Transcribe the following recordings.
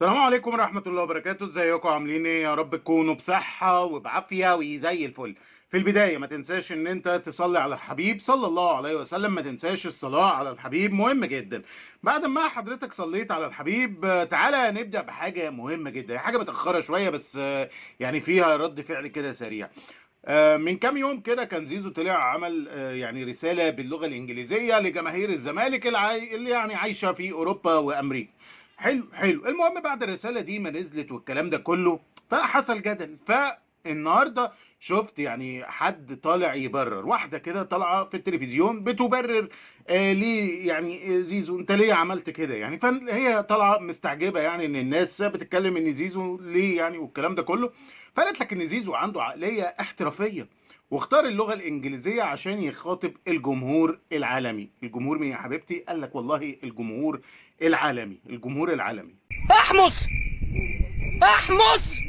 السلام عليكم ورحمة الله وبركاته، ازيكم عاملين ايه؟ يا رب تكونوا بصحة وبعافية وزي الفل. في البداية ما تنساش ان انت تصلي على الحبيب صلى الله عليه وسلم، ما تنساش الصلاة على الحبيب مهم جدا. بعد ما حضرتك صليت على الحبيب تعالى نبدأ بحاجة مهمة جدا، هي حاجة متأخرة شوية بس يعني فيها رد فعل كده سريع. من كام يوم كده كان زيزو طلع عمل يعني رسالة باللغة الإنجليزية لجماهير الزمالك اللي يعني عايشة في أوروبا وأمريكا. حلو حلو، المهم بعد الرسالة دي ما نزلت والكلام ده كله فحصل جدل. فالنهارده شفت يعني حد طالع يبرر، واحدة كده طالعة في التلفزيون بتبرر ليه يعني زيزو انت ليه عملت كده يعني. فهي طالعة مستعجبة يعني ان الناس بتتكلم ان زيزو ليه يعني والكلام ده كله. فقالت لك ان زيزو عنده عقليه احترافيه واختار اللغه الانجليزيه عشان يخاطب الجمهور العالمي. الجمهور مين يا حبيبتي؟ قال لك والله الجمهور العالمي، الجمهور العالمي. احمس احمس.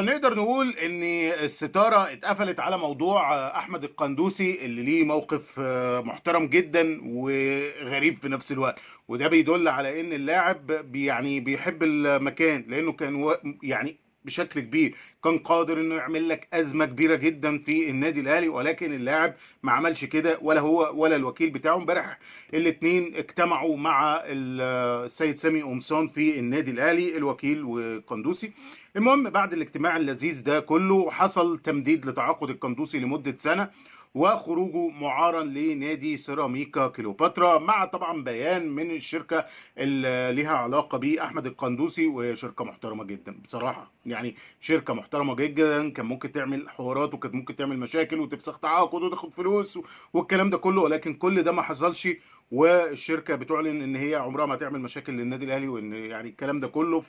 نقدر نقول ان الستاره اتقفلت على موضوع احمد القندوسي اللي ليه موقف محترم جدا وغريب في نفس الوقت. وده بيدل على ان اللاعب يعني بيحب المكان، لانه كان يعني بشكل كبير كان قادر انه يعمل لك ازمه كبيره جدا في النادي الاهلي، ولكن اللاعب ما عملش كده، ولا هو ولا الوكيل بتاعه. امبارح الاثنين اجتمعوا مع السيد سامي قمصان في النادي الاهلي، الوكيل وقندوسي. المهم بعد الاجتماع اللذيذ ده كله حصل تمديد لتعاقد القندوسي لمدة سنة، وخروجه معارا لنادي سيراميكا كليوباترا، مع طبعا بيان من الشركة اللي ليها علاقة بأحمد القندوسي. وشركة محترمة جدا بصراحة، يعني شركة محترمة جدا. كان ممكن تعمل حوارات وكانت ممكن تعمل مشاكل وتفسخ تعاقد وتاخد فلوس والكلام ده كله، ولكن كل ده ما حصلش. والشركة بتعلن ان هي عمرها ما تعمل مشاكل للنادي الاهلي، وان يعني الكلام ده كله.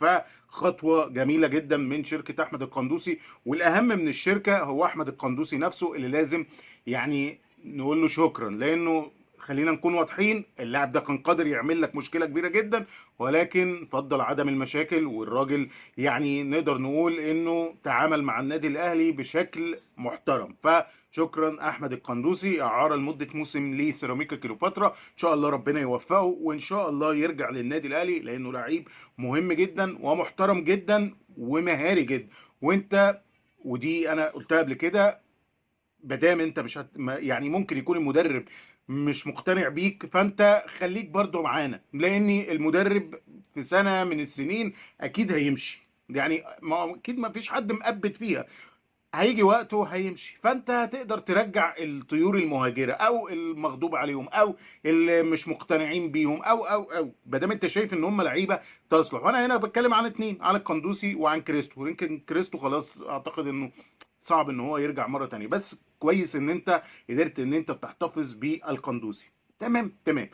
خطوة جميلة جدا من شركة أحمد القندوسي. والأهم من الشركة هو أحمد القندوسي نفسه، اللي لازم يعني نقول له شكرا، لأنه خلينا نكون واضحين، اللاعب ده كان قادر يعمل لك مشكلة كبيرة جدا، ولكن فضل عدم المشاكل. والراجل يعني نقدر نقول انه تعامل مع النادي الاهلي بشكل محترم. فشكرا احمد القندوسي، اعاره لمده موسم لسيراميكا كليوباترا. ان شاء الله ربنا يوفقه، وان شاء الله يرجع للنادي الاهلي، لانه لعيب مهم جدا ومحترم جدا ومهاري جدا. وانت ودي انا قلتها قبل كده، مادام انت مش يعني ممكن يكون المدرب مش مقتنع بيك، فانت خليك برضو معانا، لان المدرب في سنة من السنين اكيد هيمشي. يعني ما اكيد ما فيش حد مقبت فيها، هيجي وقته هيمشي. فانت هتقدر ترجع الطيور المهاجره او المغضوب عليهم او اللي مش مقتنعين بيهم او ما دام انت شايف ان هم لعيبه تصلح. وانا هنا بتكلم عن اتنين، عن القندوسي وعن كريستو. يمكن كريستو خلاص اعتقد انه صعب ان هو يرجع مره تانية، بس كويس ان انت قدرت ان انت تحتفظ بالقندوسي. تمام تمام.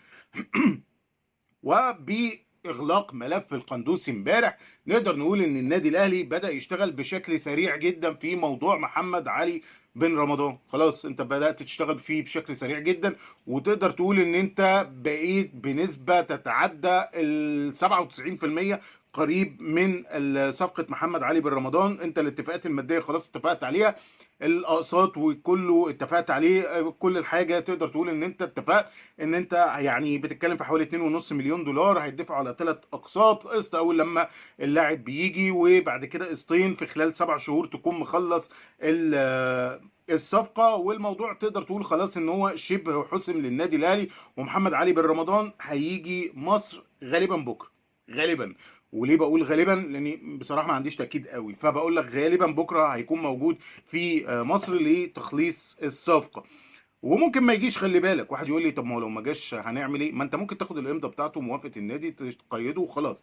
وبإغلاق ملف القندوسي امبارح، نقدر نقول ان النادي الاهلي بدأ يشتغل بشكل سريع جدا في موضوع محمد علي بن رمضان. خلاص انت بدأت تشتغل فيه بشكل سريع جدا، وتقدر تقول ان انت بقيت بنسبة تتعدى ال 97% قريب من صفقة محمد علي بن رمضان. انت الاتفاقات المادية خلاص اتفقت عليها، الاقساط وكله اتفقت عليه، كل الحاجة تقدر تقول ان انت اتفقت. ان انت يعني بتتكلم في حوالي 2.5 مليون دولار هيدفعوا على 3 اقساط. قسط اول لما اللاعب بيجي، وبعد كده قسطين في خلال 7 شهور تكون مخلص الصفقه. والموضوع تقدر تقول خلاص ان هو شبه حسم للنادي الاهلي. ومحمد علي بن رمضان هيجي مصر غالبا بكره، غالبا. وليه بقول غالبا؟ لاني بصراحه ما عنديش تاكيد قوي، فبقول لك غالبا بكره هيكون موجود في مصر لتخليص الصفقه. وممكن ما يجيش. خلي بالك، واحد يقول لي طب ما هو لو ما جاش هنعمل ايه؟ ما انت ممكن تاخد الامضاء بتاعته موافقه النادي تقيده وخلاص.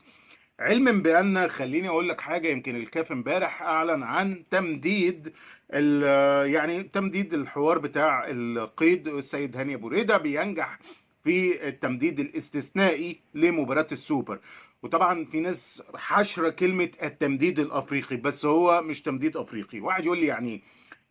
علما بان، خليني اقول لك حاجه، يمكن الكاف امبارح اعلن عن تمديد يعني تمديد الحوار بتاع القيد. السيد هاني ابو ريده بينجح في التمديد الاستثنائي لمباراه السوبر. وطبعا في ناس حشره كلمه التمديد الافريقي، بس هو مش تمديد افريقي. واحد يقول لي يعني ايه؟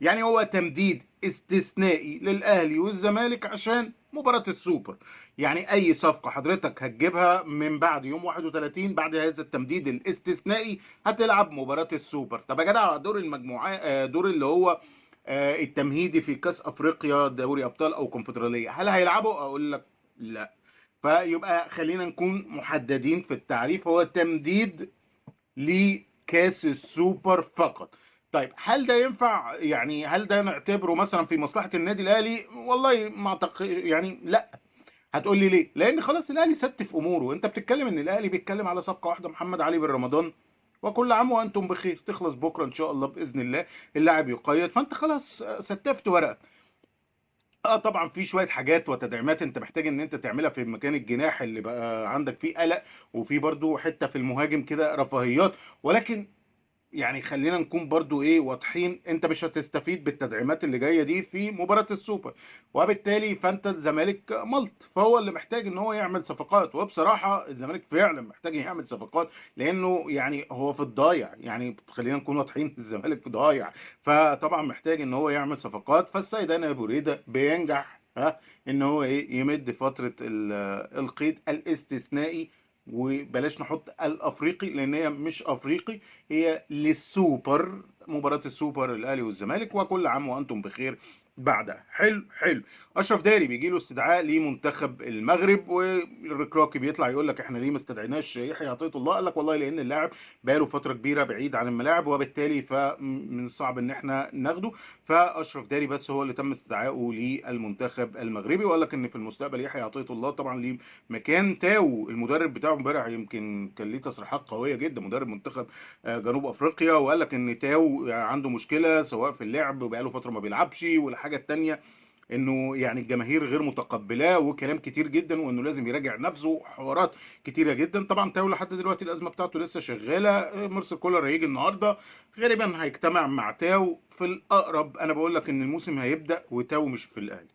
يعني هو تمديد استثنائي للاهلي والزمالك عشان مباراه السوبر. يعني اي صفقه حضرتك هتجيبها من بعد يوم 31 بعد هذا التمديد الاستثنائي هتلعب مباراه السوبر. طب يا جدع، دور المجموعات دور اللي هو التمهيدي في كاس افريقيا، دوري ابطال او كونفدراليه، هل هيلعبوا؟ اقول لك لا. فيبقى خلينا نكون محددين في التعريف، هو تمديد لكاس السوبر فقط. طيب هل ده ينفع؟ يعني هل ده نعتبره مثلا في مصلحة النادي الاهلي؟ والله ما اعتقد، يعني لا. هتقول لي ليه؟ لان خلاص الاهلي ستف اموره. انت بتتكلم ان الاهلي بيتكلم على صفقة واحدة، محمد علي بن رمضان، وكل عام وانتم بخير، تخلص بكره ان شاء الله باذن الله، اللاعب يقيد، فانت خلاص ستفت ورقك. اه طبعا في شويه حاجات وتدعيمات انت محتاج ان انت تعملها في مكان الجناح اللي بقى عندك فيه قلق، وفي برضو حته في المهاجم كده رفاهيات، ولكن يعني خلينا نكون برضو ايه واضحين، انت مش هتستفيد بالتدعيمات اللي جايه دي في مباراه السوبر، وبالتالي فانت الزمالك ملط، فهو اللي محتاج ان هو يعمل صفقات. وبصراحه الزمالك فعلا محتاج يعمل صفقات، لانه يعني هو في الضايع، يعني خلينا نكون واضحين الزمالك في ضايع، فطبعا محتاج ان هو يعمل صفقات. فالسيد انا ابو ريده بينجح ان هو ايه يمد فتره القيد الاستثنائي، وبلاش نحط الافريقي لان هي مش افريقي، هي للسوبر، مباراة السوبر الاهلي والزمالك، وكل عام وانتم بخير بعدها. حلو حلو. اشرف داري بيجي له استدعاء لمنتخب المغرب، والركراكي بيطلع يقول لك احنا ليه ما استدعيناش يحيى عطية الله؟ قال لك والله لان اللاعب بقاله فتره كبيره بعيد عن الملاعب، وبالتالي فمن الصعب ان احنا ناخده. فاشرف داري بس هو اللي تم استدعائه للمنتخب المغربي، وقال لك ان في المستقبل يحيى عطية الله طبعا ليه مكان. تاو المدرب بتاعه امبارح يمكن كان ليه تصريحات قويه جدا، مدرب منتخب جنوب افريقيا، وقال لك ان تاو عنده مشكله سواء في اللعب، وبقاله فتره ما بيلعبش، والحاجه التانيه انه يعني الجماهير غير متقبلاه، وكلام كتير جدا، وانه لازم يراجع نفسه، حوارات كتيره جدا. طبعا تاو لحد دلوقتي الازمه بتاعته لسه شغاله. مارسيل كولر هيجي النهارده، غالبا هيجتمع مع تاو في الاقرب. انا بقول لك ان الموسم هيبدا وتاو مش في الاهلي،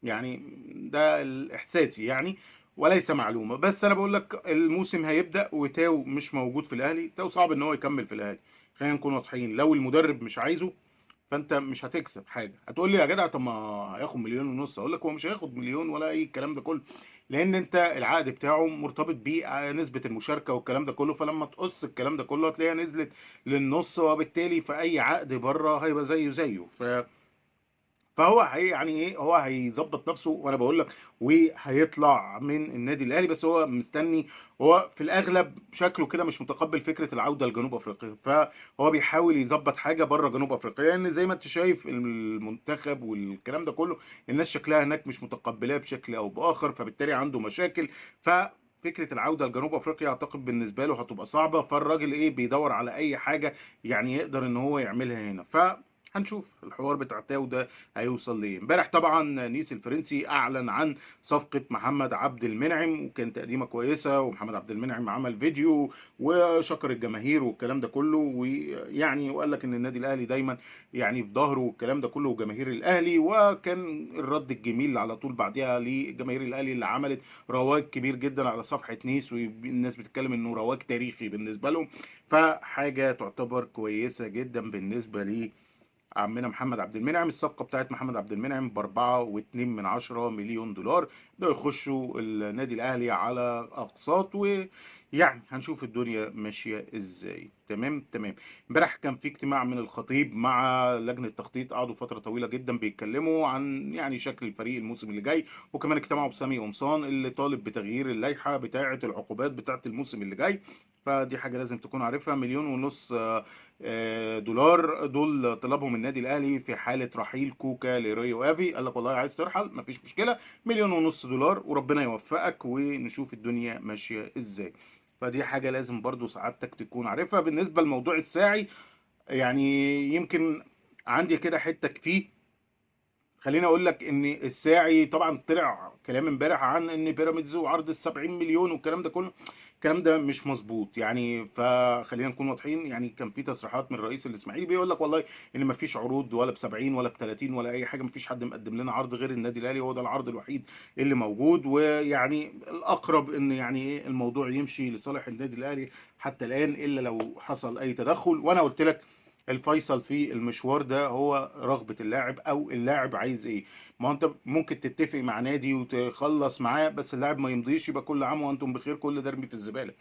يعني ده الاحساسي يعني، وليس معلومه، بس انا بقول لك الموسم هيبدا وتاو مش موجود في الاهلي. تاو صعب ان هو يكمل في الاهلي، خلينا نكون واضحين. لو المدرب مش عايزه فانت مش هتكسب حاجه. هتقول لي يا جدع طب ما هياخد مليون ونص، اقول لك هو مش هياخد مليون ولا اي الكلام ده كله، لان انت العقد بتاعه مرتبط بيه نسبه المشاركه والكلام ده كله، فلما تقص الكلام ده كله هتلاقيها نزلت للنص، وبالتالي في اي عقد بره هيبقى زيه. فهو هي يعني ايه، هو هيظبط نفسه، وانا بقول لك وهيطلع من النادي الاهلي، بس هو مستني. هو في الاغلب شكله كده مش متقبل فكره العوده لجنوب افريقيا، فهو بيحاول يظبط حاجه بره جنوب افريقيا، لان يعني زي ما انت شايف المنتخب والكلام ده كله الناس شكلها هناك مش متقبلاه بشكل او باخر، فبالتالي عنده مشاكل. فكره العوده لجنوب افريقيا اعتقد بالنسبه له هتبقى صعبه، فالراجل ايه بيدور على اي حاجه يعني يقدر ان هو يعملها هنا. هنشوف الحوار بتاع تاو ده هيوصل ليه. امبارح طبعا نيس الفرنسي اعلن عن صفقه محمد عبد المنعم، وكان تقديمه كويسه، ومحمد عبد المنعم عمل فيديو وشكر الجماهير والكلام ده كله، ويعني وقال لك ان النادي الاهلي دايما يعني في ظهره والكلام ده كله، وجماهير الاهلي. وكان الرد الجميل على طول بعدها لجماهير الاهلي اللي عملت رواج كبير جدا على صفحه نيس، والناس بتتكلم انه رواج تاريخي بالنسبه لهم، فحاجه تعتبر كويسه جدا بالنسبه لي عمنا محمد عبد المنعم. الصفقة بتاعت محمد عبد المنعم ب4.2 مليون دولار، ده يخشوا النادي الأهلي على أقساط، ويعني هنشوف الدنيا ماشية ازاي. تمام تمام. امبارح كان في اجتماع من الخطيب مع لجنة تخطيط، قعدوا فترة طويلة جدا بيتكلموا عن يعني شكل الفريق الموسم اللي جاي، وكمان اجتمعوا بسامي قمصان اللي طالب بتغيير اللائحة بتاعة العقوبات بتاعة الموسم اللي جاي. فدي حاجة لازم تكون عارفها. 1.5 مليون دولار دول طلبهم النادي الاهلي في حاله رحيل كوكا لريو افي. قال لك والله عايز ترحل مفيش مشكله، 1.5 مليون دولار وربنا يوفقك، ونشوف الدنيا ماشيه ازاي. فدي حاجه لازم برضو سعادتك تكون عارفها. بالنسبه لموضوع الساعي، يعني يمكن عندي كده حته فيه. خليني اقول لك ان الساعي طبعا طلع كلام امبارح عن ان بيراميدز وعرض ال70 مليون والكلام ده كله، الكلام ده مش مظبوط يعني. فخلينا نكون واضحين، يعني كان في تصريحات من رئيس الاسماعيلي بيقول لك والله ان ما فيش عروض ولا ب70 ولا ب30 ولا اي حاجه، ما فيش حد مقدم لنا عرض غير النادي الاهلي، هو ده العرض الوحيد اللي موجود. ويعني الاقرب ان يعني ايه الموضوع يمشي لصالح النادي الاهلي حتى الان، الا لو حصل اي تدخل. وانا قلت لك الفيصل في المشوار ده هو رغبة اللاعب، او اللاعب عايز ايه. ما هو انت ممكن تتفق مع نادي وتخلص معاه، بس اللاعب ما يمضيش، يبقى كل عام وانتم بخير، كل ده ارمي في الزبالة.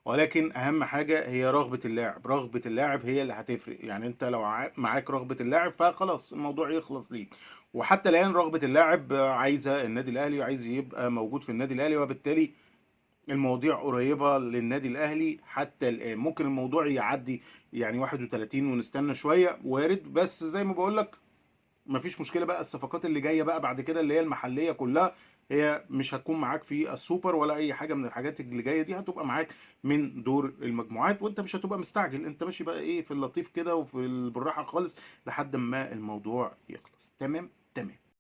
ولكن اهم حاجة هي رغبة اللاعب، رغبة اللاعب هي اللي هتفرق. يعني انت لو معاك رغبة اللاعب فخلاص الموضوع يخلص ليك. وحتى الان رغبة اللاعب عايزة النادي الاهلي، وعايز يبقى موجود في النادي الاهلي، وبالتالي المواضيع قريبة للنادي الأهلي حتى الآن. ممكن الموضوع يعدي يعني 31 ونستنى شوية، وارد، بس زي ما بقول لك مفيش مشكلة. بقى الصفقات اللي جاية بقى بعد كده اللي هي المحلية كلها، هي مش هتكون معاك في السوبر ولا أي حاجة من الحاجات اللي جاية دي، هتبقى معاك من دور المجموعات، وأنت مش هتبقى مستعجل، أنت ماشي بقى إيه في اللطيف كده وفي بالراحة خالص لحد ما الموضوع يخلص. تمام. تمام.